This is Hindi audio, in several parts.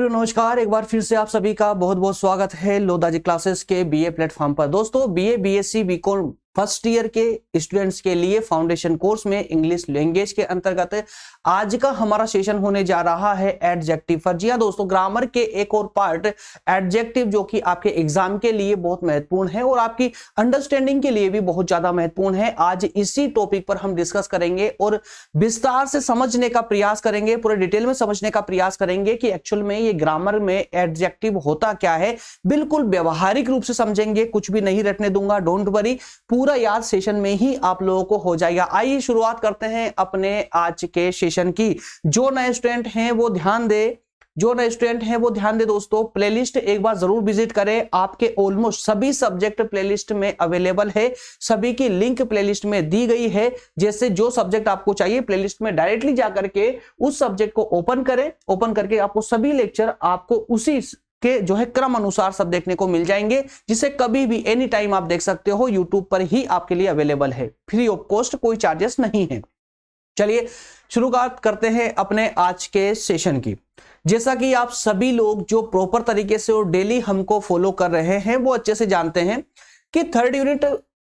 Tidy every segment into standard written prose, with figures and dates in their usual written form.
एवरीवन, नमस्कार। एक बार फिर से आप सभी का बहुत बहुत स्वागत है लोदाजी क्लासेस के बीए प्लेटफॉर्म पर। दोस्तों, BA, BSc, BCom first year के स्टूडेंट्स के लिए फाउंडेशन कोर्स में इंग्लिश लैंग्वेज के अंतर्गत आज का हमारा सेशन होने जा रहा है एडजेक्टिव पर। जी हाँ दोस्तों, ग्रामर के एक और पार्ट एडजेक्टिव जो कि आपके एग्जाम के लिए बहुत महत्वपूर्ण है और आपकी अंडरस्टैंडिंग के लिए भी बहुत ज्यादा महत्वपूर्ण है। आज इसी टॉपिक पर हम डिस्कस करेंगे और विस्तार से समझने का प्रयास करेंगे, पूरे डिटेल में समझने का प्रयास करेंगे कि एक्चुअल में ये ग्रामर में एडजेक्टिव होता क्या है। बिल्कुल व्यवहारिक रूप से समझेंगे, कुछ भी नहीं रटने दूंगा, डोंट वरी, पूरा याद सेशन में ही आप लोगों को हो जाएगा। आइए शुरुआत करते हैं अपने आज के सेशन की। जो नए स्टूडेंट हैं वो ध्यान दे, दोस्तों प्लेलिस्ट एक बार जरूर विजिट करें। आपके ऑलमोस्ट सभी सब्जेक्ट प्लेलिस्ट में अवेलेबल है, सभी की लिंक प्लेलिस्ट में दी गई है। जैसे जो सब्जेक्ट आपको चाहिए प्लेलिस्ट में डायरेक्टली जाकर के उस सब्जेक्ट को ओपन करें, ओपन करके आपको सभी लेक्चर आपको उसी के जो है क्रम अनुसार सब देखने को मिल जाएंगे, जिसे कभी भी एनी टाइम आप देख सकते हो। यूट्यूब पर ही आपके लिए अवेलेबल है, फ्री ऑफ कॉस्ट, कोई चार्जेस नहीं है। चलिए शुरुआत करते हैं अपने आज के सेशन की। जैसा कि आप सभी लोग जो प्रॉपर तरीके से और डेली हमको फॉलो कर रहे हैं वो अच्छे से जानते हैं कि थर्ड यूनिट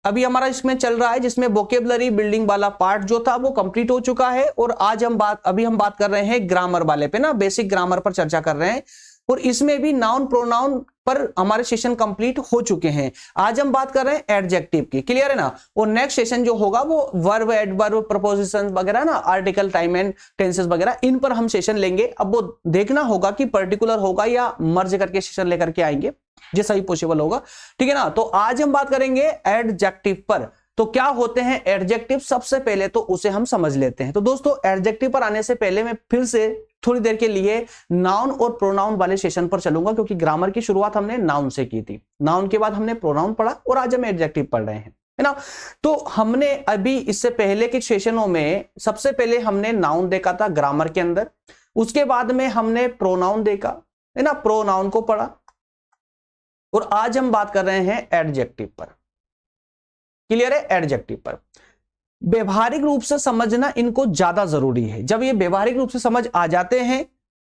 अभी हमारा इसमें चल रहा है, जिसमें वोकेबलरी बिल्डिंग वाला पार्ट जो था वो कंप्लीट हो चुका है। और आज हम बात कर रहे हैं ग्रामर वाले पे ना, बेसिक ग्रामर पर चर्चा कर रहे हैं। और इसमें भी नाउन प्रोनाउन पर हमारे सेशन कंप्लीट हो चुके हैं। आज हम बात कर रहे हैं एडजेक्टिव की, क्लियर है ना। और नेक्स्ट सेशन जो होगा वो वर्ब, एडवर्ब, प्रपोजिशन वगैरह ना, आर्टिकल, टाइम एंड टेंसेस वगैरह, इन पर हम सेशन लेंगे। अब वो देखना होगा कि पर्टिकुलर होगा या मर्ज करके सेशन लेकर के आएंगे, जैसा ही पॉसिबल होगा, ठीक है ना। तो आज हम बात करेंगे एडजेक्टिव पर। तो क्या होते हैं एडजेक्टिव, सबसे पहले तो उसे हम समझ लेते हैं। तो दोस्तों, एडजेक्टिव पर आने से पहले मैं फिर से थोड़ी देर के लिए नाउन और प्रोनाउन वाले सेशन पर चलूंगा, क्योंकि ग्रामर की शुरुआत हमने नाउन से की थी, नाउन के बाद हमने प्रोनाउन पढ़ा और आज हम एडजेक्टिव पढ़ रहे हैं, है ना। तो हमने अभी इससे पहले के सेशनों में सबसे पहले हमने नाउन देखा था ग्रामर के अंदर, उसके बाद में हमने प्रोनाउन देखा, है ना, प्रोनाउन को पढ़ा। और आज हम बात कर रहे हैं एडजेक्टिव पर, क्लियर है। एडजेक्टिव पर व्यवहारिक रूप से समझना इनको ज्यादा जरूरी है। जब ये व्यवहारिक रूप से समझ आ जाते हैं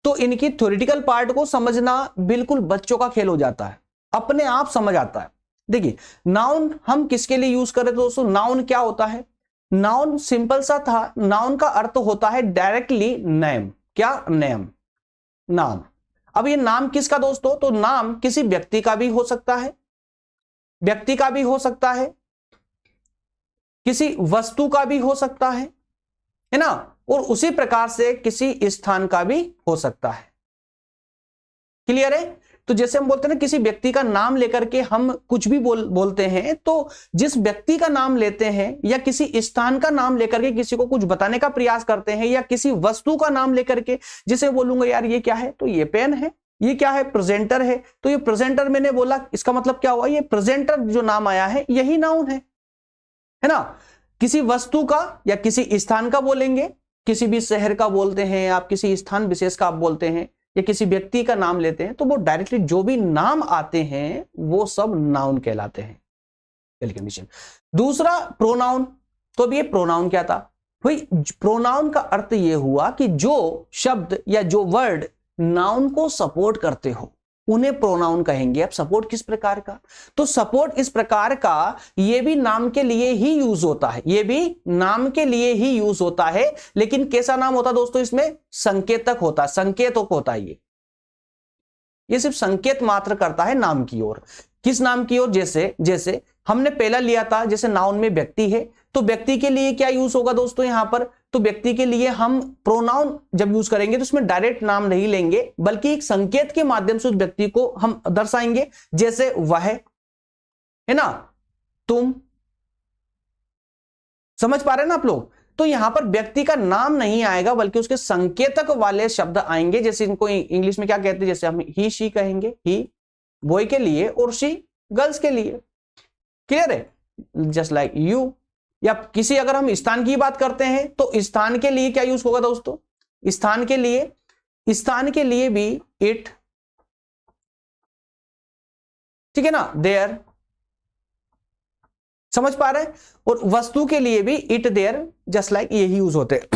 तो इनकी थ्योरेटिकल पार्ट को समझना बिल्कुल बच्चों का खेल हो जाता है, अपने आप समझ आता है। देखिए, नाउन हम किसके लिए यूज कर रहे थे दोस्तों? नाउन क्या होता है? नाउन सिंपल सा था, नाउन का अर्थ होता है डायरेक्टली नेम। क्या? नेम, नाम। अब ये नाम किसका दोस्तों? तो नाम किसी व्यक्ति का भी हो सकता है, व्यक्ति का भी हो सकता है, किसी वस्तु का भी हो सकता है ना, और उसी प्रकार से किसी स्थान का भी हो सकता है, क्लियर है। तो जैसे हम बोलते हैं ना, किसी व्यक्ति का नाम लेकर के हम कुछ भी बोलते हैं, तो जिस व्यक्ति का नाम लेते हैं या किसी स्थान का नाम लेकर के किसी को कुछ बताने का प्रयास करते हैं, या किसी वस्तु का नाम लेकर के, जिसे बोलूंगा यार ये क्या है, तो ये पेन है, ये क्या है, प्रेजेंटर है, तो ये प्रेजेंटर मैंने बोला, इसका मतलब क्या हुआ, ये प्रेजेंटर जो नाम आया है यही नाउन है ना। किसी वस्तु का या किसी स्थान का बोलेंगे, किसी भी शहर का बोलते हैं आप, किसी स्थान विशेष का आप बोलते हैं, या किसी व्यक्ति का नाम लेते हैं, तो वो डायरेक्टली जो भी नाम आते हैं वो सब नाउन कहलाते हैं। कंडीशन दूसरा, प्रोनाउन। तो अब ये प्रोनाउन क्या था भाई? प्रोनाउन का अर्थ ये हुआ कि जो शब्द या जो वर्ड नाउन को सपोर्ट करते हो उन्हें प्रोनाउन कहेंगे। अब सपोर्ट किस प्रकार का? तो सपोर्ट इस प्रकार का, ये भी नाम के लिए ही यूज होता है, ये भी नाम के लिए ही यूज होता है। लेकिन कैसा नाम होता है दोस्तों? इसमें संकेतक होता है, संकेतक होता है। ये सिर्फ संकेत मात्र करता है नाम की ओर। किस नाम की ओर? जैसे हमने पहला लिया था, जैसे नाउन में व्यक्ति है, तो व्यक्ति के लिए क्या यूज होगा दोस्तों यहां पर? तो व्यक्ति के लिए हम प्रोनाउन जब यूज करेंगे तो उसमें डायरेक्ट नाम नहीं लेंगे, बल्कि एक संकेत के माध्यम से उस व्यक्ति को हम दर्शाएंगे। जैसे वह है ना, तुम, समझ पा रहे हैं ना आप लोग? तो यहां पर व्यक्ति का नाम नहीं आएगा, बल्कि उसके संकेतक वाले शब्द आएंगे। जैसे इनको इंग्लिश में क्या कहते हैं? जैसे हम ही शी कहेंगे, ही बॉय के लिए और शी गर्ल्स के लिए, क्लियर है। Just like you. या किसी, अगर हम स्थान की बात करते हैं तो स्थान के लिए क्या यूज होगा दोस्तों? स्थान के लिए भी इट, ठीक है ना, देयर, समझ पा रहे हैं। और वस्तु के लिए भी इट, देयर, जस्ट लाइक यही यूज होते हैं।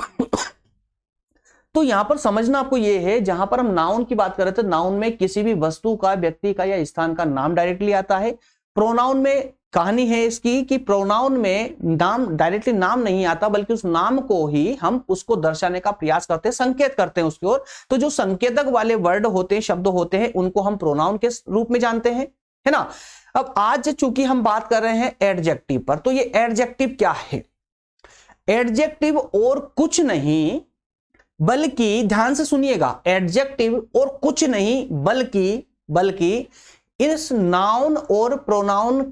तो यहां पर समझना आपको ये है, जहां पर हम नाउन की बात कर रहे थे, नाउन में किसी भी वस्तु का, व्यक्ति का या स्थान का नाम डायरेक्टली आता है। प्रोनाउन में कहानी है इसकी कि प्रोनाउन में नाम डायरेक्टली नाम नहीं आता, बल्कि उस नाम को ही हम उसको दर्शाने का प्रयास करते हैं, संकेत करते हैं उसकी ओर। तो जो संकेतक वाले वर्ड होते हैं, शब्द होते हैं, उनको हम प्रोनाउन के रूप में जानते हैं, है ना। अब आज चूंकि हम बात कर रहे हैं एडजेक्टिव पर, तो ये एडजेक्टिव क्या है? एडजेक्टिव और कुछ नहीं बल्कि, ध्यान से सुनिएगा, एडजेक्टिव और कुछ नहीं बल्कि इस नाउन और प्रोनाउन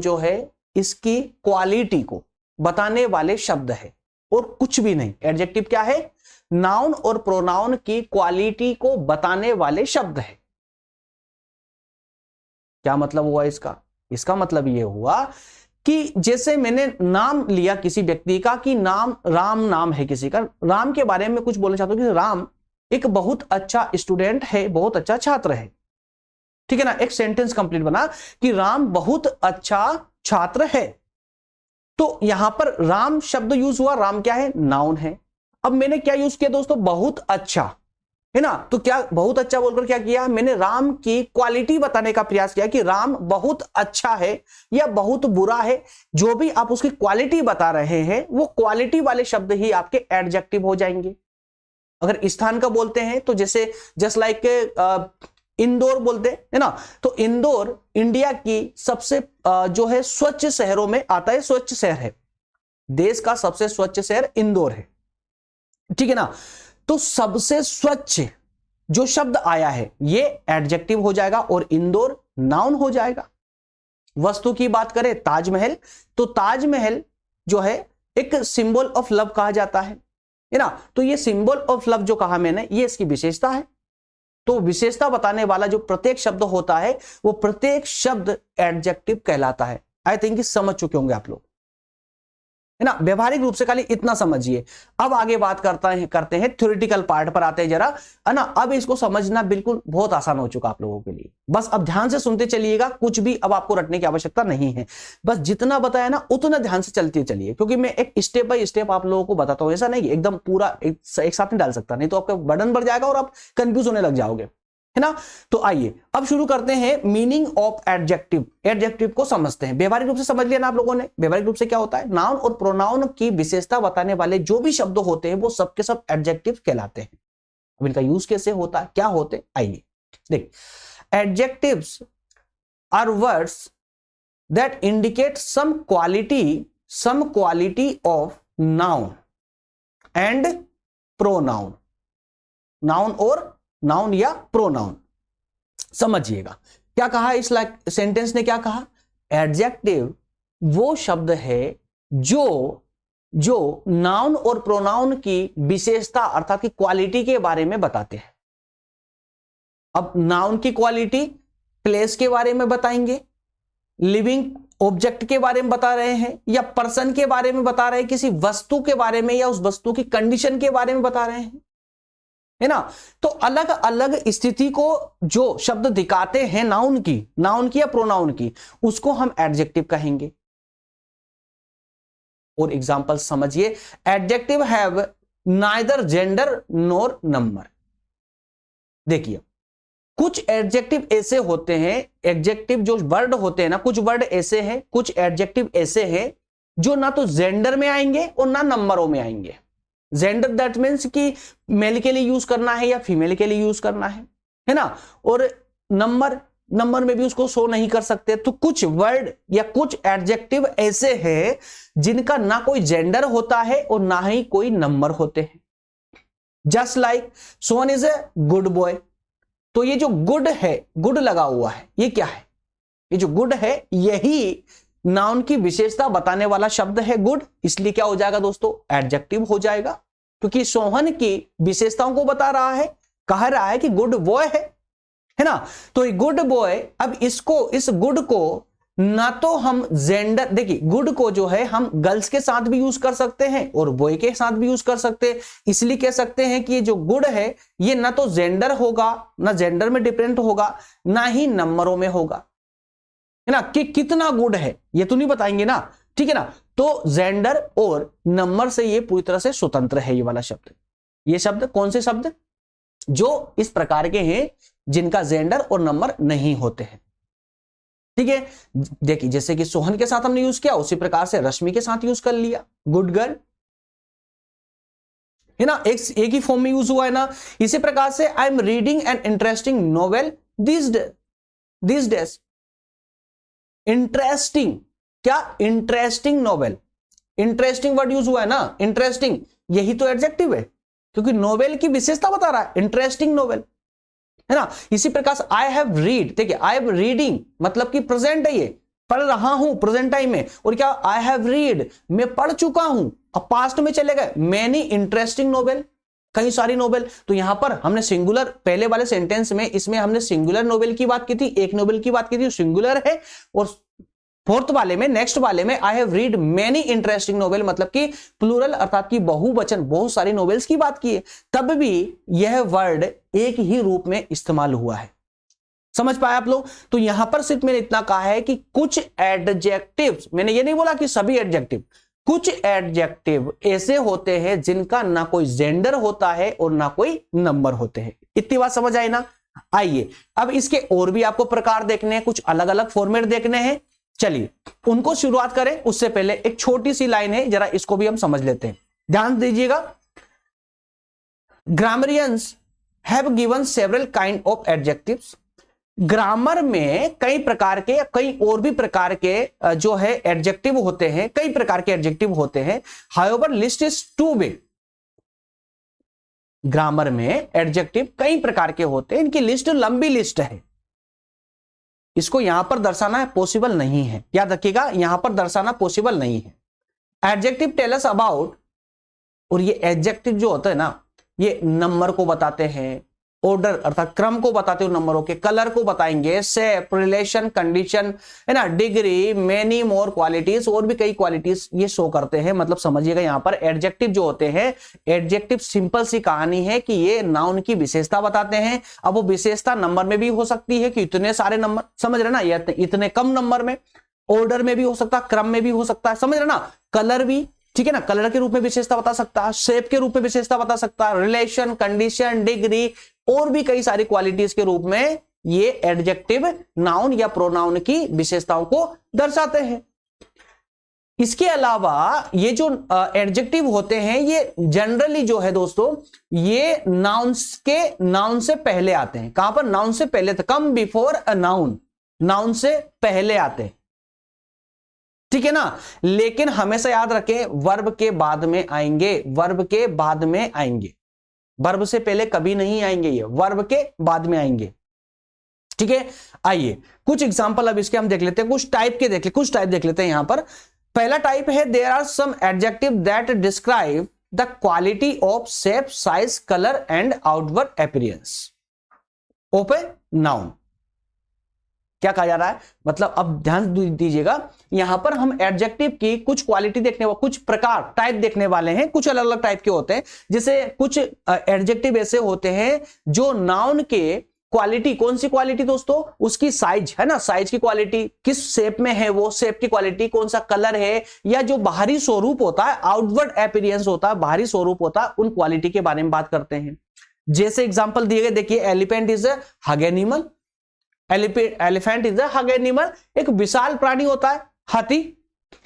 जो है इसकी क्वालिटी को बताने वाले शब्द है, और कुछ भी नहीं। एडजेक्टिव क्या है? नाउन और प्रोनाउन की क्वालिटी को बताने वाले शब्द है। क्या मतलब हुआ इसका? इसका मतलब यह हुआ कि जैसे मैंने नाम लिया किसी व्यक्ति का, कि नाम राम नाम है किसी का, राम के बारे में कुछ बोलना चाहता हूं कि राम एक बहुत अच्छा स्टूडेंट है, बहुत अच्छा छात्र है, ठीक है ना। एक सेंटेंस कंप्लीट बना कि राम बहुत अच्छा छात्र है। तो यहां पर राम शब्द यूज हुआ, राम क्या है? नाउन है। अब मैंने क्या यूज किया दोस्तों? बहुत अच्छा, है ना। तो क्या बहुत अच्छा बोलकर क्या किया? मैंने राम की क्वालिटी बताने का प्रयास किया कि राम बहुत अच्छा है या बहुत बुरा है। जो भी आप उसकी क्वालिटी बता रहे हैं, वो क्वालिटी वाले शब्द ही आपके एडजेक्टिव हो जाएंगे। अगर स्थान का बोलते हैं तो जैसे जस्ट लाइक इंदौर बोलते हैं ना, तो इंदौर इंडिया की सबसे जो है स्वच्छ शहरों में आता है, स्वच्छ शहर है, देश का सबसे स्वच्छ शहर इंदौर है, ठीक है ना। तो सबसे स्वच्छ जो शब्द आया है ये एडजेक्टिव हो जाएगा और इंदौर नाउन हो जाएगा। वस्तु की बात करें, ताजमहल, तो ताजमहल जो है एक सिंबल ऑफ लव कहा जाता है ना। तो ये सिंबल ऑफ लव जो कहा मैंने, ये इसकी विशेषता है। तो विशेषता बताने वाला जो प्रत्येक शब्द होता है, वो प्रत्येक शब्द एडजेक्टिव कहलाता है। आई थिंक समझ चुके होंगे आप लोग, है ना। व्यवहारिक रूप से खाली इतना समझिए। अब आगे बात करते हैं थ्योरेटिकल पार्ट पर आते हैं जरा, है ना। अब इसको समझना बिल्कुल बहुत आसान हो चुका आप लोगों के लिए। बस अब ध्यान से सुनते चलिएगा, कुछ भी अब आपको रटने की आवश्यकता नहीं है। बस जितना बताया ना उतना ध्यान से चलते चलिए, क्योंकि मैं एक स्टेप बाय स्टेप आप लोगों को बताता हूं। ऐसा नहीं एकदम पूरा एक साथ नहीं डाल सकता, नहीं तो आपका बर्डन बढ़ जाएगा और आप कंफ्यूज होने लग जाओगे, है ना। तो आइए अब शुरू करते हैं मीनिंग ऑफ एडजेक्टिव। एडजेक्टिव को समझते हैं। व्यवहारिक रूप से समझ लिया ना आप लोगों ने। व्यवहारिक रूप से क्या होता है? नाउन और प्रोनाउन की विशेषता बताने वाले जो भी शब्द होते हैं वो सबके सब एडजेक्टिव कहलाते हैं। अब इनका यूज कैसे होता है, क्या होते हैं, आइए देखिए। Adjectives are words that indicate some quality of noun and pronoun. Noun या प्रोनाउन, समझिएगा क्या कहा इस सेंटेंस ने। क्या कहा? एडजेक्टिव वो शब्द है जो नाउन और प्रोनाउन की विशेषता अर्थात की क्वालिटी के बारे में बताते हैं। अब नाउन की क्वालिटी प्लेस के बारे में बताएंगे, लिविंग ऑब्जेक्ट के बारे में बता रहे हैं, या पर्सन के बारे में बता रहे हैं, किसी वस्तु के बारे में या उस वस्तु की कंडीशन के बारे में बता रहे हैं, है ना। तो अलग अलग स्थिति को जो शब्द दिखाते हैं नाउन की या प्रोनाउन की, उसको हम एडजेक्टिव कहेंगे। और एग्जांपल समझिए। Adjective have neither gender nor number. देखिए कुछ एडजेक्टिव ऐसे होते हैं, एडजेक्टिव जो वर्ड होते हैं ना, कुछ वर्ड ऐसे हैं, कुछ एडजेक्टिव ऐसे हैं जो ना तो जेंडर में आएंगे और ना नंबरों में आएंगे। जेंडर दैट मीन्स कि मेल के लिए यूज करना है या फीमेल के लिए यूज करना है ना। और नंबर में भी उसको शो नहीं कर सकते। तो कुछ वर्ड या कुछ एडजेक्टिव ऐसे हैं जिनका ना कोई जेंडर होता है और ना ही कोई नंबर होते हैं। Just like son is a good boy. तो ये जो गुड है, गुड लगा हुआ है, ये क्या है? ये जो गुड है यही नाउन की विशेषता बताने वाला शब्द है, गुड। इसलिए क्या हो जाएगा दोस्तों? एडजेक्टिव हो जाएगा, क्योंकि सोहन की विशेषताओं को बता रहा है, कह रहा है कि गुड बॉय है ना। तो ये गुड बॉय, अब इस गुड को ना तो हम जेंडर, देखिए गुड को जो है हम गर्ल्स के साथ भी यूज कर सकते हैं और बॉय के साथ भी यूज कर सकते हैं। इसलिए कह सकते हैं कि ये जो गुड है ये ना तो जेंडर होगा, ना जेंडर में डिपेंड होगा, ना ही नंबरों में होगा, है ना। कि कितना गुड है ये तो नहीं बताएंगे ना, ठीक है ना। तो जेंडर और नंबर से ये पूरी तरह से स्वतंत्र है ये वाला शब्द। ये शब्द कौन से शब्द? जो इस प्रकार के हैं जिनका जेंडर और नंबर नहीं होते हैं। ठीक है, देखिए जैसे कि सोहन के साथ हमने यूज किया, उसी प्रकार से रश्मि के साथ यूज कर लिया, गुड गर्ल, है ना, एक ही फॉर्म में यूज हुआ है ना। इसी प्रकार से I am reading an interesting novel this days. Interesting, क्या? Interesting novel, interesting word use हुआ है ना, इंटरेस्टिंग, यही तो एडजेक्टिव है, क्योंकि नोवेल की विशेषता बता रहा है, इंटरेस्टिंग नोवेल, है ना। इसी प्रकार से आई हैव रीड, देखिए आई हैव रीडिंग मतलब कि प्रेजेंट है, ये पढ़ रहा हूं प्रेजेंट टाइम में, और क्या? आई हैव रीड, मैं पढ़ चुका हूं, अब पास्ट में चले गए, मैनी इंटरेस्टिंग नोवेल, कई सारी नोवेल। तो यहां पर हमने सिंगुलर, पहले वाले सेंटेंस में इसमें हमने सिंगुलर नोवेल की बात की थी, एक नोवेल की बात की थी, सिंगुलर है। और फोर्थ वाले में, नेक्स्ट वाले में I have read many interesting novel मतलब कि प्लूरल अर्थात कि बहुवचन, बहुत सारी नोवेल्स की बात की है, तब भी यह वर्ड एक ही रूप में इस्तेमाल हुआ है। समझ पाए आप लोग? तो यहां पर सिर्फ मैंने इतना कहा है कि कुछ एडजेक्टिव्स, मैंने ये नहीं बोला कि सभी एडजेक्टिव, कुछ एडजेक्टिव ऐसे होते हैं जिनका ना कोई जेंडर होता है और ना कोई नंबर होते हैं। इतनी बात समझ आई ना? आइए अब इसके और भी आपको प्रकार देखने हैं, कुछ अलग अलग फॉर्मेट देखने हैं, चलिए उनको शुरुआत करें। उससे पहले एक छोटी सी लाइन है, जरा इसको भी हम समझ लेते हैं, ध्यान दीजिएगा। ग्रामरियंस have given several kind of adjectives. Grammar में कई प्रकार के, कई और भी प्रकार के जो है एडजेक्टिव होते हैं, कई प्रकार के एडजेक्टिव होते हैं। However list is too big. Grammar में एडजेक्टिव कई प्रकार के होते हैं, इनकी लिस्ट लंबी लिस्ट है, इसको यहां पर दर्शाना पॉसिबल नहीं है, याद रखिएगा, यहां पर दर्शाना पॉसिबल नहीं है। एडजेक्टिव टेल अस अबाउट, और ये एडजेक्टिव जो होता है ना, ये नंबर को बताते हैं, ऑर्डर अर्थात क्रम को बताते हो नंबरों के, कलर को बताएंगे, शेप, रिलेशन, कंडीशन, है ना, डिग्री, मेनी मोर क्वालिटीज, और भी कई क्वालिटीज ये शो करते हैं। मतलब समझिएगा यहां पर एडजेक्टिव जो होते हैं, एडजेक्टिव सिंपल सी कहानी है कि ये नाउन की विशेषता बताते हैं। अब वो विशेषता नंबर में भी हो सकती है कि इतने सारे नंबर, समझ रहे ना, या इतने कम नंबर में, ऑर्डर में भी हो सकता है, क्रम में भी हो सकता है, समझ रहे ना, कलर भी, ठीक है ना, कलर के रूप में विशेषता बता सकता है, शेप के रूप में विशेषता बता सकता है, रिलेशन, कंडीशन, डिग्री, और भी कई सारी क्वालिटीज के रूप में ये एडजेक्टिव नाउन या प्रोनाउन की विशेषताओं को दर्शाते हैं। इसके अलावा ये जो एडजेक्टिव होते हैं, ये जनरली जो है दोस्तों, ये नाउन से पहले आते हैं। कहां पर? नाउन से पहले, come before a noun, noun से पहले आते हैं, ठीक है ना। लेकिन हमेशा याद रखें, वर्ब के बाद में आएंगे, वर्ब के बाद में आएंगे, वर्ब से पहले कभी नहीं आएंगे, ये वर्ब के बाद में आएंगे, ठीक है। आइए कुछ एग्जांपल अब इसके हम देख लेते हैं, कुछ टाइप के देख लेते हैं यहां पर। पहला टाइप है, there are some adjective that describe the quality of shape, size, colour and outward appearance of a noun. क्या कहा जा रहा है? मतलब अब ध्यान दीजिएगा, यहां पर हम एडजेक्टिव की कुछ क्वालिटी देखने वाले, कुछ प्रकार, टाइप देखने वाले हैं, कुछ अलग अलग टाइप के होते हैं। जैसे कुछ एडजेक्टिव ऐसे होते हैं जो नाउन के क्वालिटी, कौन सी क्वालिटी दोस्तों? उसकी साइज, है ना, साइज की क्वालिटी, किस शेप में है वो, शेप की क्वालिटी, कौन सा कलर है, या जो बाहरी स्वरूप होता है, आउटवर्ड अपीयरेंस होता है, बाहरी स्वरूप होता है, उन क्वालिटी के बारे में बात करते हैं। जैसे एग्जाम्पल दिए गए, देखिए elephant is a hug animal, elephant is a hug animal, एक विशाल प्राणी होता है हाथी,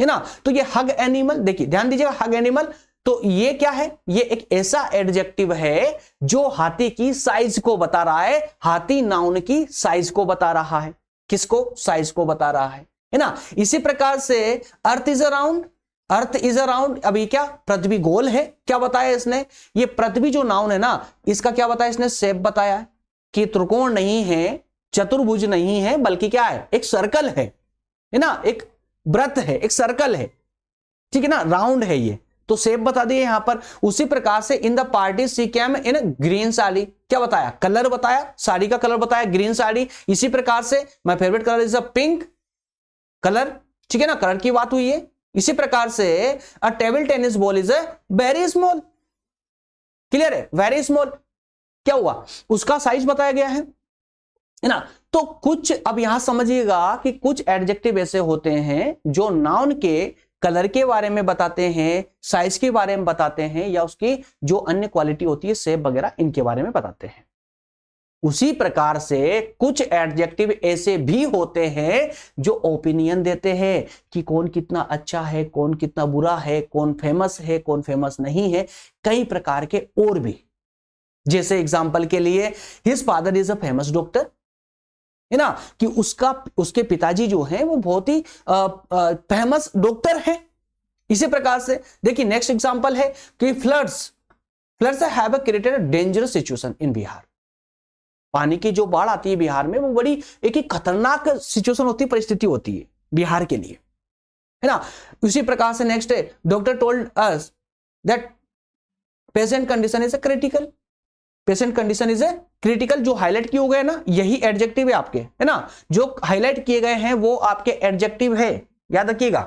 है ना। तो ये हग एनिमल, देखिए ध्यान दीजिएगा, हग एनिमल, तो ये क्या है? ये एक ऐसा एडजेक्टिव है जो हाथी की साइज को बता रहा है, हाथी नाउन की साइज को बता रहा है, किसको? साइज को बता रहा है ना। इसी प्रकार से earth is around, earth is around, अभी क्या? पृथ्वी गोल है, क्या बताया इसने? ये पृथ्वी जो नाउन है ना, इसका क्या बताया इसने? शेप बताया है कि त्रिकोण नहीं है, चतुर्भुज नहीं है, बल्कि क्या है? एक सर्कल है ना, एक वृत्त है, एक सर्कल है, ठीक है ना, राउंड है ये, तो शेप बता दिए यहां पर। उसी प्रकार से in the party she came in green sari, क्या बताया? कलर बताया, साड़ी का कलर बताया, ग्रीन साड़ी। इसी प्रकार से my favourite colour is a pink colour, ठीक है ना, कलर की बात हुई है। इसी प्रकार से अ table tennis ball is a very small, clear है, वेरी स्मॉल, क्या हुआ? उसका साइज बताया गया है ना। तो कुछ अब यहां समझिएगा कि कुछ एडजेक्टिव ऐसे होते हैं जो नाउन के कलर के बारे में बताते हैं, साइज के बारे में बताते हैं, या उसकी जो अन्य क्वालिटी होती है शेप वगैरह, इनके बारे में बताते हैं। उसी प्रकार से कुछ एडजेक्टिव ऐसे भी होते हैं जो ओपिनियन देते हैं कि कौन कितना अच्छा है, कौन कितना बुरा है, कौन फेमस है, कौन फेमस नहीं है, कई प्रकार के और भी। जैसे एग्जांपल के लिए his father is a famous doctor, है ना, कि उसके पिताजी जो हैं वो बहुत ही फेमस डॉक्टर हैं। इसी प्रकार से देखिए नेक्स्ट एग्जांपल है कि floods have created a dangerous situation in Bihar. पानी की जो बाढ़ आती है बिहार में, वो बड़ी एक खतरनाक सिचुएशन होती है, परिस्थिति होती है बिहार के लिए, है ना। उसी प्रकार से नेक्स्ट है doctor told us that patient condition is a critical. Patient condition is a critical, जो हाईलाइट किए गए ना, यही एडजेक्टिव है आपके, है ना, जो हाईलाइट किए गए हैं वो आपके एडजेक्टिव है, याद रखिएगा,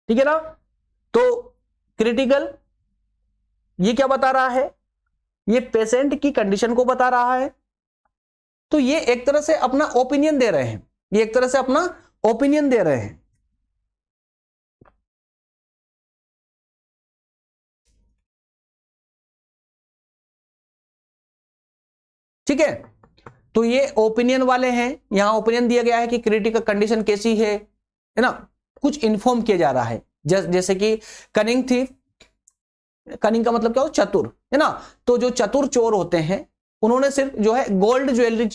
ठीक है ना। तो क्रिटिकल ये क्या बता रहा है, ये पेशेंट की कंडीशन को बता रहा है। तो ये एक तरह से अपना ओपिनियन दे रहे हैं, ये एक तरह से अपना ओपिनियन दे रहे हैं। ठीक है, तो ये ओपिनियन वाले हैं, यहां ओपिनियन दिया गया है कि क्रिटिकल कंडीशन कैसी है ना, कुछ इन्फॉर्म किया जा रहा है। जैसे कि कनिंग थी, कनिंग का मतलब क्या हो, चतुर, है ना। तो जो चतुर चोर होते हैं उन्होंने सिर्फ जो है गोल्ड ज्वेलरी,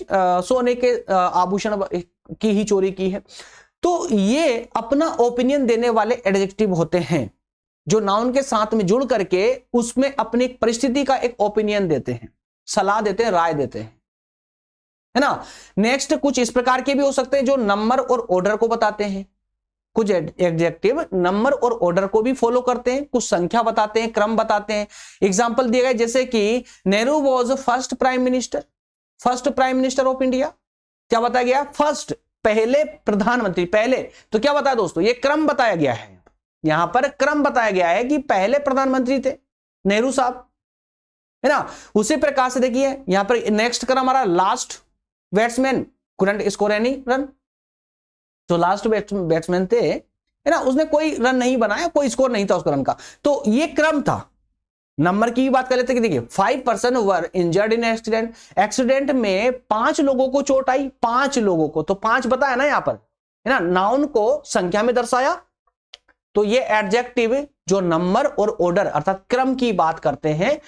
सोने के आभूषण की ही चोरी की है। तो ये अपना ओपिनियन देने वाले एडजेक्टिव होते हैं जो नाउन के साथ में जुड़ करके उसमें अपनी परिस्थिति का एक ओपिनियन देते हैं, सलाह देते हैं, राय देते हैं, है ना। नेक्स्ट कुछ इस प्रकार के भी हो सकते हैं जो नंबर और ऑर्डर को बताते हैं। कुछ एडजेक्टिव नंबर और ऑर्डर को भी फॉलो करते हैं, कुछ संख्या बताते हैं, क्रम बताते हैं। एग्जांपल दिए गए जैसे कि Nehru was first prime minister of India. क्या बताया गया, फर्स्ट, पहले प्रधानमंत्री, पहले। तो क्या बताया दोस्तों, ये क्रम बताया गया है, यहां पर क्रम बताया गया है कि पहले प्रधानमंत्री थे नेहरू साहब, है ना। उसी प्रकार से देखिए यहां पर नेक्स्ट क्रम हमारा last batsman couldn't score any run. जो लास्ट बैट्समैन थे, है ना, उसने कोई रन नहीं बनाया, कोई स्कोर नहीं था उसका रन का। तो ये क्रम था। नंबर की बात कर लेते कि देखिए 5 person were injured in accident में 5 लोगों को चोट आई, 5 लोगों को, तो 5 बताया ना यहां पर, है ना, नाउन को संख्या में दर्शाया। तो ये एडजेक्टिव जो नंबर और ऑर्डर अर्थात क्रम की बात करते हैं,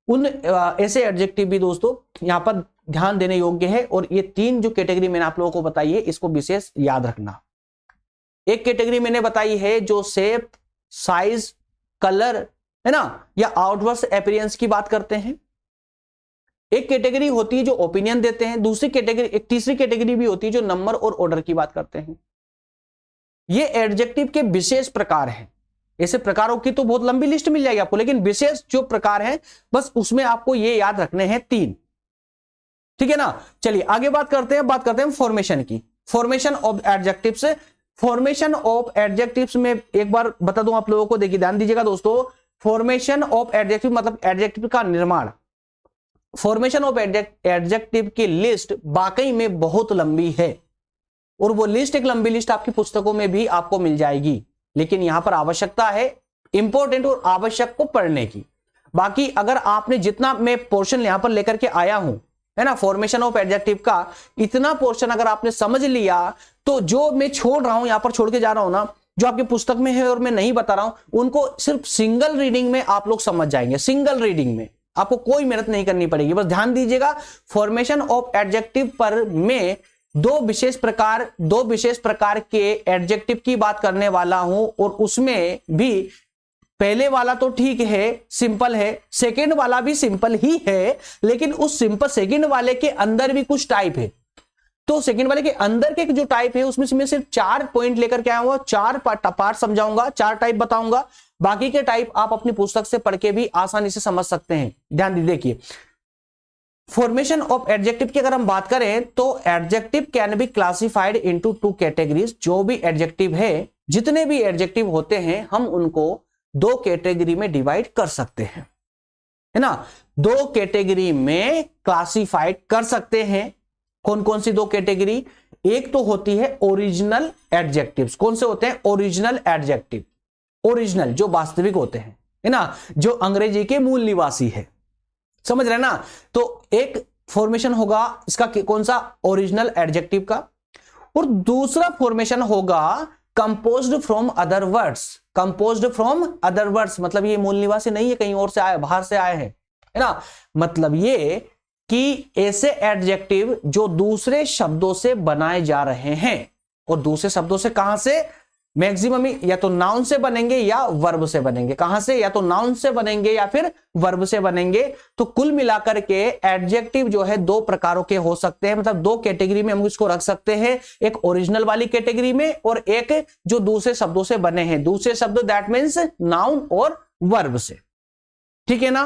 उन ऐसे एडजेक्टिव भी दोस्तों यहां पर ध्यान देने योग्य है। और ये 3 जो कैटेगरी मैंने आप लोगों को बताई है, इसको विशेष याद रखना। एक कैटेगरी मैंने बताई है जो शेप, साइज, कलर, है ना, या आउटवर्ड अपीयरेंस की बात करते हैं। एक कैटेगरी होती है जो ओपिनियन देते हैं, दूसरी कैटेगरी, एक तीसरी कैटेगरी भी होती है जो नंबर और ऑर्डर की बात करते हैं। ये एडजेक्टिव के विशेष प्रकार हैं। ऐसे प्रकारों की तो बहुत लंबी लिस्ट मिल जाएगी आपको, लेकिन विशेष जो प्रकार है बस उसमें आपको ये याद रखने हैं 3, ठीक है ना। चलिए आगे बात करते हैं फॉर्मेशन की। Formation of adjectives. Formation of adjectives में एक बार बता दूं आप लोगों को, देखिए ध्यान दीजिएगा दोस्तों, फॉर्मेशन ऑफ एडजेक्टिव मतलब एडजेक्टिव का निर्माण। फॉर्मेशन ऑफ एडजेक्टिव की लिस्ट वाकई में बहुत लंबी है, और वो लिस्ट, एक लंबी लिस्ट आपकी पुस्तकों में भी आपको मिल जाएगी, लेकिन यहां पर आवश्यकता है इंपॉर्टेंट और आवश्यक को पढ़ने की। बाकी अगर आपने जितना मैं पोर्शन यहां पर लेकर के आया हूं, है ना, फॉर्मेशन ऑफ एडजेक्टिव का इतना पोर्शन अगर आपने समझ लिया, तो जो मैं छोड़ रहा हूं यहां पर, छोड़ के जा रहा हूं ना, जो आपकी पुस्तक में है और मैं नहीं बता रहा हूं, उनको सिर्फ सिंगल रीडिंग में आप लोग समझ जाएंगे। सिंगल रीडिंग में आपको कोई मेहनत नहीं करनी पड़ेगी। बस ध्यान दीजिएगा, फॉर्मेशन ऑफ एडजेक्टिव पर मैं दो विशेष प्रकार के एडजेक्टिव की बात करने वाला हूं, और उसमें भी पहले वाला तो ठीक है, सिंपल है, सेकंड वाला भी सिंपल ही है, लेकिन उस सिंपल सेकंड वाले के अंदर भी कुछ टाइप है। तो सेकंड वाले के अंदर के जो टाइप है उसमें से मैं सिर्फ 4 पॉइंट लेकर के आऊंगा, 4 पार्ट समझाऊंगा, 4 टाइप बताऊंगा। बाकी के टाइप आप अपनी पुस्तक से पढ़ के भी आसानी से समझ सकते हैं। ध्यान देखिए, फॉर्मेशन ऑफ एडजेक्टिव की अगर हम बात करें तो adjective can be classified into 2 categories. जो भी एडजेक्टिव है, जितने भी एडजेक्टिव होते हैं, हम उनको 2 कैटेगरी में डिवाइड कर सकते हैं, है ना। 2 कैटेगरी में क्लासिफाइड कर सकते हैं। कौन कौन सी 2 कैटेगरी? एक तो होती है ओरिजिनल एडजेक्टिव्स। कौन से होते हैं? ओरिजिनल एडजेक्टिव, ओरिजिनल जो वास्तविक होते हैं, है ना, जो अंग्रेजी के मूल निवासी है, समझ रहे ना। तो एक फॉर्मेशन होगा इसका कौन सा? ओरिजिनल एडजेक्टिव का। और दूसरा फॉर्मेशन होगा composed from other words. Composed from other words मतलब ये मूल निवासी नहीं है, कहीं और से आए, बाहर से आए हैं, है ना। मतलब ये कि ऐसे एडजेक्टिव जो दूसरे शब्दों से बनाए जा रहे हैं, और दूसरे शब्दों से कहां से? मैक्सिमम या तो नाउन से बनेंगे या वर्ब से बनेंगे। कहां से? या तो नाउन से बनेंगे या फिर वर्ब से बनेंगे। तो कुल मिलाकर के एडजेक्टिव जो है दो प्रकारों के हो सकते हैं, मतलब दो कैटेगरी में हम इसको रख सकते हैं, एक ओरिजिनल वाली कैटेगरी में और एक जो दूसरे शब्दों से बने हैं। दूसरे शब्द दैट मीन्स नाउन और वर्ब से, ठीक है ना।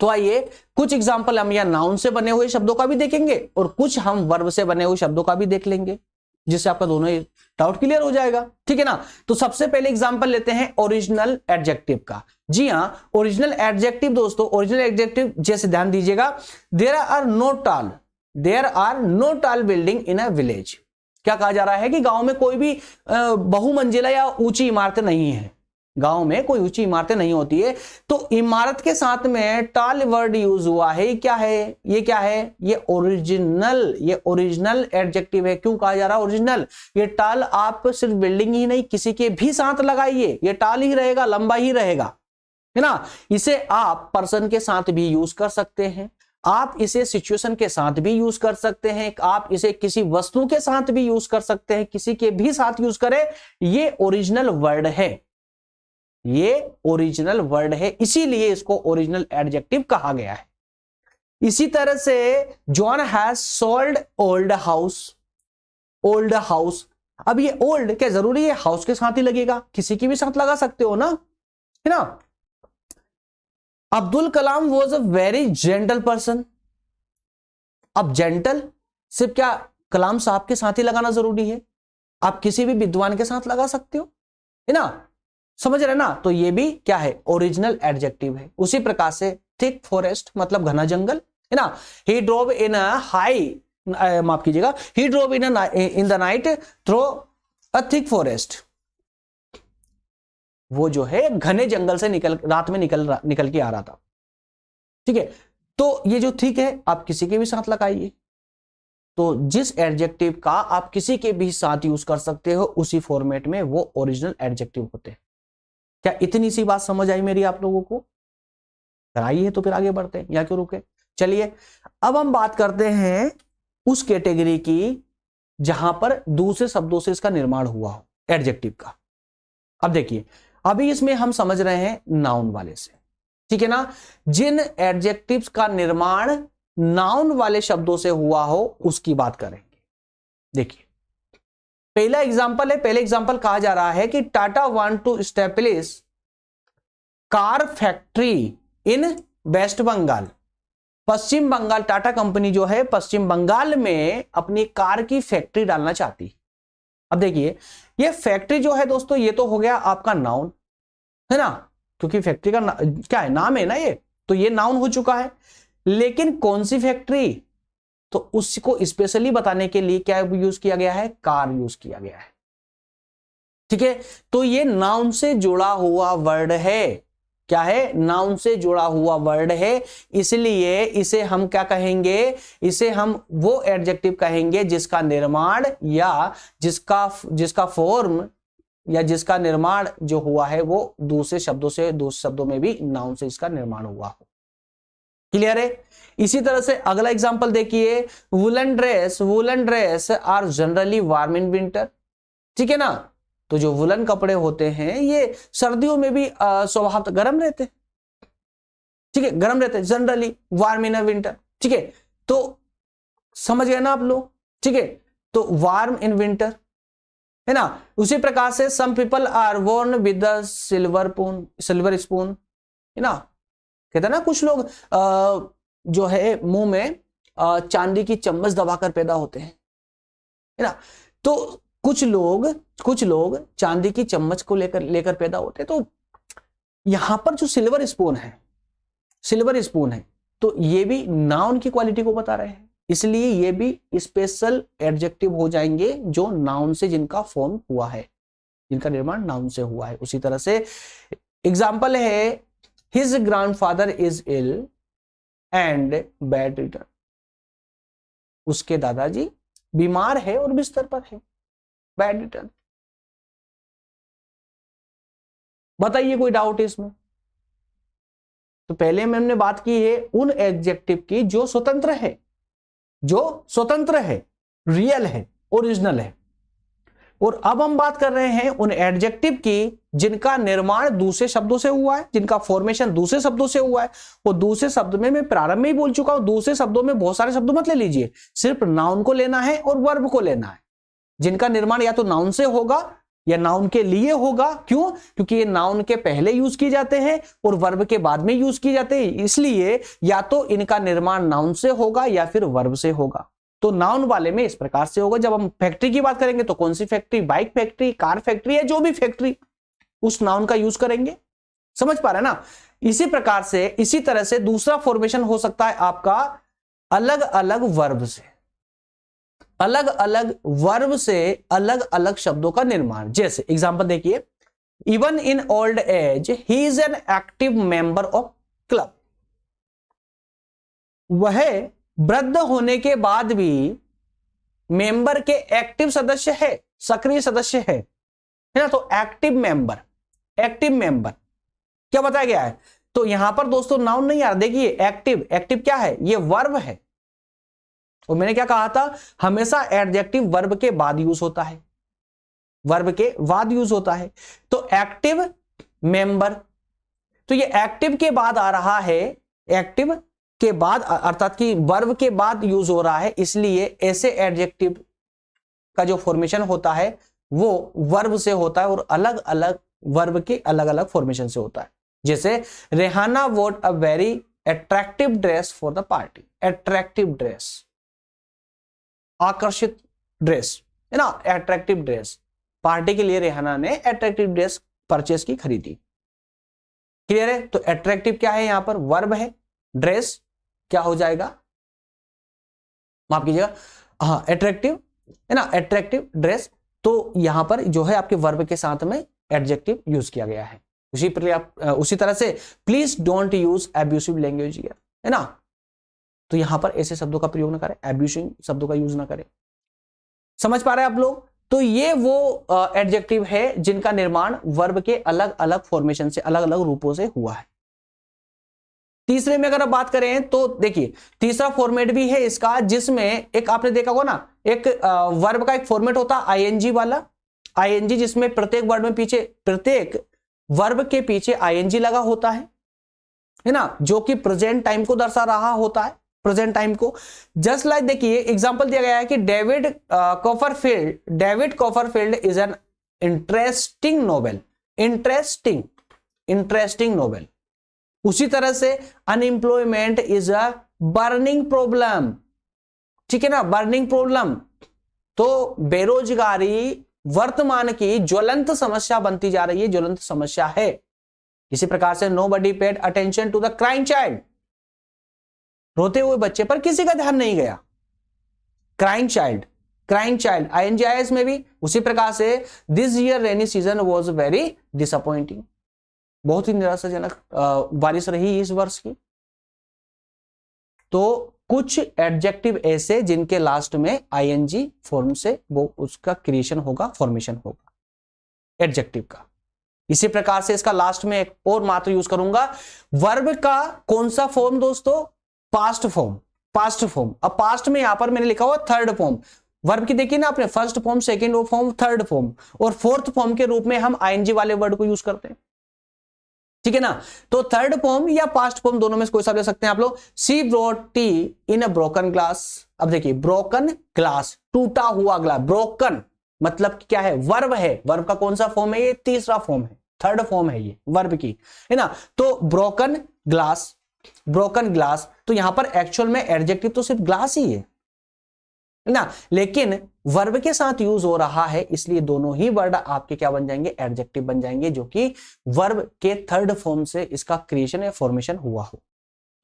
तो आइए कुछ एग्जांपल हम या नाउन से बने हुए शब्दों का भी देखेंगे और कुछ हम वर्ब से बने हुए शब्दों का भी देख लेंगे, जिससे आपका दोनों ही डाउट क्लियर हो जाएगा, ठीक है ना। तो सबसे पहले एग्जांपल लेते हैं ओरिजिनल एडजेक्टिव का। जी हां, ओरिजिनल एडजेक्टिव दोस्तों, ओरिजिनल एडजेक्टिव जैसे ध्यान दीजिएगा, there are no tall building in a village. क्या कहा जा रहा है कि गांव में कोई भी बहुमंजिला या ऊंची इमारतें नहीं है। गांव में कोई ऊंची इमारतें नहीं होती है। तो इमारत के साथ में टॉल वर्ड यूज हुआ है, क्या है ये? क्या है ये? ओरिजिनल एडजेक्टिव है। क्यों कहा जा रहा है ओरिजिनल? ये टॉल आप सिर्फ बिल्डिंग ही नहीं किसी के भी साथ लगाइए, ये टॉल ही रहेगा, लंबा ही रहेगा, है ना। इसे आप पर्सन के साथ भी यूज कर सकते हैं, आप इसे सिचुएशन के साथ भी यूज कर सकते हैं, आप इसे किसी वस्तु के साथ भी यूज कर सकते हैं, किसी के भी साथ यूज करें, ये ओरिजिनल वर्ड है, ये ओरिजिनल वर्ड है, इसीलिए इसको ओरिजिनल एडजेक्टिव कहा गया है। इसी तरह से John has sold old house. Old house, अब ये ओल्ड क्या जरूरी है हाउस के साथ ही लगेगा? किसी के भी साथ लगा सकते हो ना, है ना। Abdul Kalam was a very gentle person. अब जेंटल सिर्फ क्या कलाम साहब के साथ ही लगाना जरूरी है? आप किसी भी विद्वान के साथ लगा सकते हो, है ना, समझ रहे ना। तो ये भी क्या है? ओरिजिनल एडजेक्टिव है। उसी प्रकार से थिक फॉरेस्ट मतलब घना जंगल, है ना। ही ड्रोव इन अ हाई, माफ कीजिएगा, he drove in the night through a thick forest. वो जो है घने जंगल से रात में निकल के आ रहा था, ठीक है। तो ये जो थिक है आप किसी के भी साथ लगाइए। तो जिस एडजेक्टिव का आप किसी के भी साथ यूज कर सकते हो उसी फॉर्मेट में वो ओरिजिनल एडजेक्टिव होते हैं। क्या इतनी सी बात समझ आई मेरी आप लोगों को? आई है तो फिर आगे बढ़ते हैं, या क्यों रुके। चलिए अब हम बात करते हैं उस कैटेगरी की जहां पर दूसरे शब्दों से इसका निर्माण हुआ हो, एडजेक्टिव का। अब देखिए अभी इसमें हम समझ रहे हैं नाउन वाले से, ठीक है ना। जिन एडजेक्टिव्स का निर्माण नाउन वाले शब्दों से हुआ हो उसकी बात करेंगे। देखिए पहला एग्जांपल है, पहले एग्जांपल कहा जा रहा है कि Tata want to establish car factory in West Bengal. पश्चिम बंगाल, टाटा कंपनी जो है पश्चिम बंगाल में अपनी कार की फैक्ट्री डालना चाहती। अब देखिए ये फैक्ट्री जो है दोस्तों ये तो हो गया आपका नाउन, है ना, क्योंकि फैक्ट्री का क्या है? नाम है ना ये, तो ये नाउन हो चुका है। लेकिन कौन सी फैक्ट्री? तो उसको स्पेशली बताने के लिए क्या यूज किया गया है? कार यूज किया गया है, ठीक है। तो ये नाउन से जुड़ा हुआ वर्ड है। क्या है? नाउन से जुड़ा हुआ वर्ड है, इसलिए इसे हम क्या कहेंगे? इसे हम वो एडजेक्टिव कहेंगे जिसका निर्माण या जिसका फॉर्म या जिसका निर्माण जो हुआ है वो दूसरे शब्दों में भी नाउन से इसका निर्माण हुआ हो। क्लियर है? इसी तरह से अगला एग्जांपल देखिए, woollen dress are generally warm in winter, ठीक है ना। तो जो वुलन कपड़े होते हैं ये सर्दियों में भी स्वभाव गर्म रहते, ठीक है, गर्म रहते, जनरली वार्म इन अ विंटर, ठीक है। तो समझ गए ना आप लोग, ठीक है। तो वार्म इन विंटर, है ना। उसी प्रकार से some people are born with the silver spoon, है ना। कहते हैं ना कुछ लोग जो है मुंह में चांदी की चम्मच दबाकर पैदा होते हैं, है ना। तो कुछ लोग चांदी की चम्मच को लेकर पैदा होते हैं। तो यहां पर जो सिल्वर स्पून है तो ये भी नाउन की क्वालिटी को बता रहे हैं, इसलिए ये भी स्पेशल एडजेक्टिव हो जाएंगे जो नाउन से जिनका फॉर्म हुआ है, जिनका निर्माण नाउन से हुआ है। उसी तरह से एग्जाम्पल है his grandfather is ill and bedridden, उसके दादाजी बीमार है और बिस्तर पर है, बेड रिटर्न। बताइए कोई डाउट है इसमें? तो पहले में हमने बात की है उन एडजेक्टिव की जो स्वतंत्र है, जो स्वतंत्र है, रियल है, ओरिजिनल है। और अब हम बात कर रहे हैं उन एडजेक्टिव की जिनका निर्माण दूसरे शब्दों से हुआ है, जिनका फॉर्मेशन दूसरे शब्दों से हुआ है। और दूसरे शब्द में मैं प्रारंभ में ही बोल चुका हूं, दूसरे शब्दों में बहुत सारे शब्द मत ले लीजिए, सिर्फ नाउन को लेना है और वर्ब को लेना है, जिनका निर्माण या तो नाउन से होगा या नाउन के लिए होगा। क्यों? क्योंकि ये नाउन के पहले यूज किए जाते हैं और वर्ब के बाद में यूज किए जाते हैं, इसलिए या तो इनका निर्माण नाउन से होगा या फिर वर्ब से होगा। तो नाउन वाले में इस प्रकार से होगा। जब हम फैक्ट्री की बात करेंगे तो कौन सी factory, bike factory, car factory है, जो भी फैक्ट्री, उस नाउन का यूज करेंगे। समझ पा रहे हैं ना? इसी प्रकार से, इसी तरह से दूसरा फॉर्मेशन हो सकता है आपका अलग अलग वर्ब से, अलग अलग वर्ब से अलग अलग शब्दों का निर्माण। जैसे एग्जांपल देखिए, even in old age he is an active member of club, वह वृद्ध होने के बाद भी मेंबर के एक्टिव सदस्य है, सक्रिय सदस्य है ना? तो एक्टिव मेंबर, एक्टिव मेंबर क्या बताया गया है? तो यहां पर दोस्तों नाउन नहीं आ रहा। देखिए एक्टिव, एक्टिव क्या है? ये वर्ब है। और मैंने क्या कहा था, हमेशा एडजेक्टिव वर्ब के बाद यूज होता है, वर्ब के बाद यूज होता है। तो एक्टिव मेंबर, तो ये एक्टिव के बाद आ रहा है, एक्टिव के बाद, अर्थात कि वर्ब के बाद यूज हो रहा है, इसलिए ऐसे एडजेक्टिव का जो फॉर्मेशन होता है वो वर्ब से होता है और अलग अलग वर्ब के अलग अलग फॉर्मेशन से होता है। जैसे Rehana vote a very attractive dress for the party, attractive dress, आकर्षित ड्रेस है ना, अट्रैक्टिव ड्रेस, पार्टी के लिए रेहाना ने अट्रैक्टिव ड्रेस परचेस की, खरीदी। क्लियर है? तो अट्रैक्टिव क्या है? यहां पर वर्ब है, ड्रेस क्या हो जाएगा, माफ कीजिएगा, हाँ अट्रैक्टिव है ना, अट्रैक्टिव ड्रेस। तो यहां पर जो है आपके वर्ब के साथ में एडजेक्टिव यूज किया गया है। उसी तरह से please don't use abusive language here, है ना? तो यहां पर ऐसे शब्दों का प्रयोग ना करें, एब्यूसिव शब्दों का यूज ना करें। समझ पा रहे हैं आप लोग? तो ये वो एडजेक्टिव है जिनका निर्माण वर्ब के अलग अलग फॉर्मेशन से, अलग अलग रूपों से हुआ है। तीसरे में अगर आप बात करें तो देखिए तीसरा फॉर्मेट भी है इसका, जिसमें एक आपने देखा होगा ना, एक वर्ब का एक फॉर्मेट होता है आईएनजी वाला, आईएनजी, जिसमें प्रत्येक वर्ड में पीछे, प्रत्येक वर्ब के पीछे आईएनजी लगा होता है ना, जो कि प्रेजेंट टाइम को दर्शा रहा होता है, प्रेजेंट टाइम को। जस्ट लाइक देखिए एग्जांपल दिया गया है कि David Copperfield is an interesting novel, interesting novel. उसी तरह से unemployment is a burning problem, ठीक है ना, बर्निंग प्रॉब्लम। तो बेरोजगारी वर्तमान की ज्वलंत समस्या बनती जा रही है, ज्वलंत समस्या है। इसी प्रकार से nobody paid attention to the crying child, रोते हुए बच्चे पर किसी का ध्यान नहीं गया, क्राइंग चाइल्ड आईएनजीआईएस में भी। उसी प्रकार से this year rainy season was very disappointing, बहुत ही निराशाजनक बारिश रही इस वर्ष की। तो कुछ एडजेक्टिव ऐसे जिनके लास्ट में आईएनजी फॉर्म से वो उसका क्रिएशन होगा, फॉर्मेशन होगा एडजेक्टिव का। इसी प्रकार से इसका लास्ट में एक और मात्र यूज करूंगा, वर्ब का कौन सा फॉर्म दोस्तों? Past form, past form. अब पास्ट में यहां पर मैंने लिखा हुआ थर्ड फॉर्म, वर्ब की देखिए ना आपने, first form, second form, third form, और फोर्थ फॉर्म के रूप में हम आईएनजी वाले वर्ड को यूज करते हैं, ठीक है ना। तो थर्ड फॉर्म या पास्ट फॉर्म दोनों में से कोई सा ले सकते हैं आप लोग। She brought tea in a broken glass. अब देखिए ब्रोकन ग्लास, टूटा हुआ ग्लास, ब्रोकन मतलब क्या है? वर्ब है। वर्ब का कौन सा फॉर्म है? ये तीसरा फॉर्म है, थर्ड फॉर्म है ये वर्ब की, है ना। तो ब्रोकन ग्लास, ब्रोकन ग्लास, तो यहां पर एक्चुअल में एडजेक्टिव तो सिर्फ ग्लास ही है ना, लेकिन वर्ब के साथ यूज हो रहा है, इसलिए दोनों ही वर्ड आपके क्या बन जाएंगे? एडजेक्टिव बन जाएंगे, जो कि वर्ब के थर्ड फॉर्म से इसका क्रिएशन या फॉर्मेशन हुआ हो।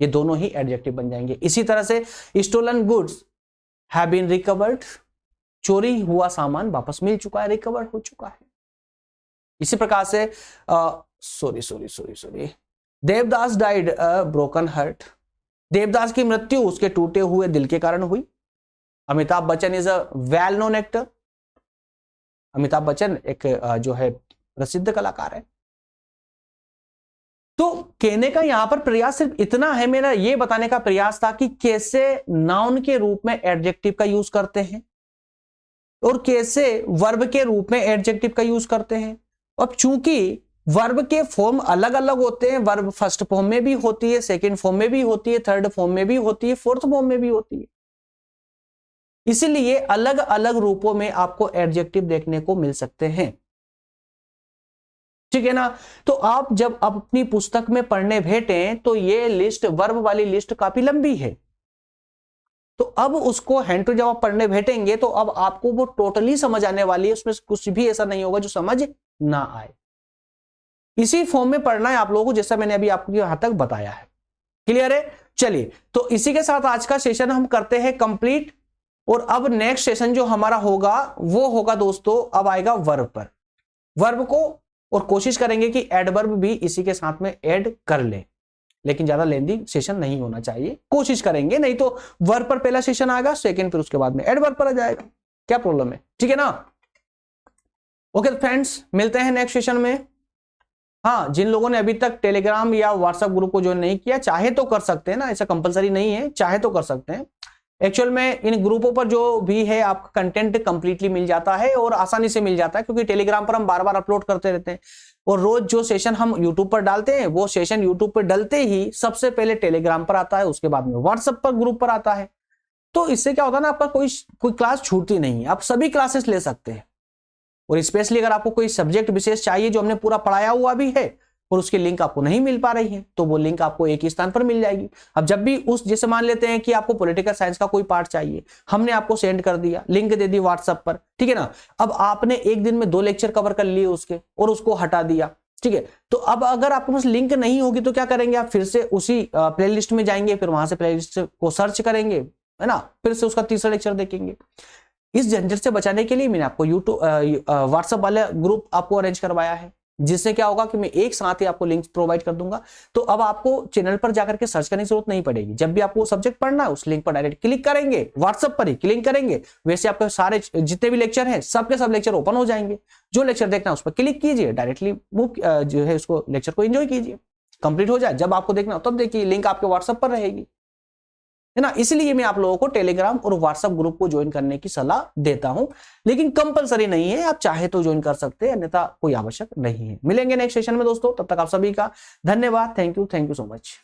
ये दोनों ही एडजेक्टिव बन जाएंगे। इसी तरह से stolen goods have been recovered, चोरी हुआ सामान वापस मिल चुका है, रिकवर्ड हो चुका है। इसी प्रकार से sorry Devdas died a broken heart, Devdas की मृत्यु उसके टूटे हुए दिल के कारण हुई। Amitabh Bachchan is a well known actor, Amitabh Bachchan एक जो है प्रसिद्ध कलाकार है। तो कहने का यहां पर प्रयास सिर्फ इतना है, मेरा यह बताने का प्रयास था कि कैसे नाउन के रूप में एडजेक्टिव का यूज करते हैं और कैसे वर्ब के रूप में एडजेक्टिव का यूज करते हैं। अब चूंकि वर्ब के फॉर्म अलग अलग होते हैं, वर्ब फर्स्ट फॉर्म में भी होती है, सेकंड फॉर्म में भी होती है, थर्ड फॉर्म में भी होती है, फोर्थ फॉर्म में भी होती है, इसलिए अलग अलग रूपों में आपको एडजेक्टिव देखने को मिल सकते हैं। ठीक है ना। तो आप जब अपनी पुस्तक में पढ़ने बैठे तो ये लिस्ट, वर्ब वाली लिस्ट काफी लंबी है, तो अब उसको हैंड टू जब आप पढ़ने बैठेंगे तो अब आपको वो टोटली समझ आने वाली है, उसमें कुछ भी ऐसा नहीं होगा जो समझ ना आए। इसी फॉर्म में पढ़ना है आप लोगों को, जैसा मैंने अभी आपको यहां तक बताया है। क्लियर है। चलिए, तो इसी के साथ आज का सेशन हम करते हैं कंप्लीट, और अब नेक्स्ट सेशन जो हमारा होगा वो होगा दोस्तों, अब आएगा वर्ब पर, वर्ब को, और कोशिश करेंगे कि एडवर्ब भी इसी के साथ में ऐड कर ले, लेकिन ज्यादा लेंदी सेशन नहीं होना चाहिए, कोशिश करेंगे, नहीं तो वर्ब पर पहला सेशन आएगा, सेकंड, फिर उसके बाद में एडवर्ब पर आ जाएगा, क्या प्रॉब्लम है। ठीक है ना। ओके फ्रेंड्स, मिलते हैं नेक्स्ट सेशन में। हाँ, जिन लोगों ने अभी तक टेलीग्राम या व्हाट्सएप ग्रुप को ज्वाइन नहीं किया, चाहे तो कर सकते हैं ना, ऐसा कंपलसरी नहीं है, चाहे तो कर सकते हैं। एक्चुअल में इन ग्रुपों पर जो भी है आपका कंटेंट कंप्लीटली मिल जाता है और आसानी से मिल जाता है, क्योंकि टेलीग्राम पर हम बार बार अपलोड करते रहते हैं, और रोज जो सेशन हम यूट्यूब पर डालते हैं वो सेशन यूट्यूब पर डलते ही सबसे पहले टेलीग्राम पर आता है, उसके बाद में व्हाट्सएप पर ग्रुप पर आता है। तो इससे क्या होता है ना, आपका कोई क्लास छूटती नहीं है, आप सभी क्लासेस ले सकते हैं। और स्पेशली अगर आपको कोई सब्जेक्ट विशेष चाहिए जो हमने पूरा पढ़ाया हुआ भी है और उसकी लिंक आपको नहीं मिल पा रही है, तो वो लिंक आपको एक ही स्थान पर मिल जाएगी। अब जब भी उस, जैसे मान लेते हैं कि आपको पॉलिटिकल साइंस का कोई पार्ट चाहिए, हमने आपको सेंड कर दिया, लिंक दे दी व्हाट्सएप पर, ठीक है ना। अब आपने एक दिन में 2 लेक्चर कवर कर लिए उसके और उसको हटा दिया, ठीक है। तो अब अगर आपके पास लिंक नहीं होगी तो क्या करेंगे, आप फिर से उसी प्लेलिस्ट में जाएंगे, फिर वहां से प्लेलिस्ट को सर्च करेंगे, है ना, फिर से उसका तीसरा लेक्चर देखेंगे। इस झंझट से बचाने के लिए मैंने आपको यूट्यूब व्हाट्सएप वाला ग्रुप आपको अरेंज करवाया है, जिससे क्या होगा कि मैं एक साथ ही आपको लिंक प्रोवाइड कर दूंगा। तो अब आपको चैनल पर जाकर के सर्च करने की जरूरत नहीं पड़ेगी, जब भी आपको सब्जेक्ट पढ़ना है उस लिंक पर डायरेक्ट क्लिक करेंगे, व्हाट्सएप पर ही क्लिक करेंगे, वैसे आपके सारे जितने भी लेक्चर हैं सबके सब लेक्चर ओपन हो जाएंगे। जो लेक्चर देखना है उस पर क्लिक कीजिए, डायरेक्टली मूव जो है उसको लेक्चर को एंजॉय कीजिए, कंप्लीट हो जाए। जब आपको देखना हो तब देखिए, लिंक आपके व्हाट्सएप पर रहेगी, है ना। इसलिए मैं आप लोगों को टेलीग्राम और व्हाट्सएप ग्रुप को ज्वाइन करने की सलाह देता हूं, लेकिन कंपलसरी नहीं है, आप चाहे तो ज्वाइन कर सकते हैं, अन्यथा कोई आवश्यक नहीं है। मिलेंगे नेक्स्ट सेशन में दोस्तों, तब तक आप सभी का धन्यवाद। Thank you so much.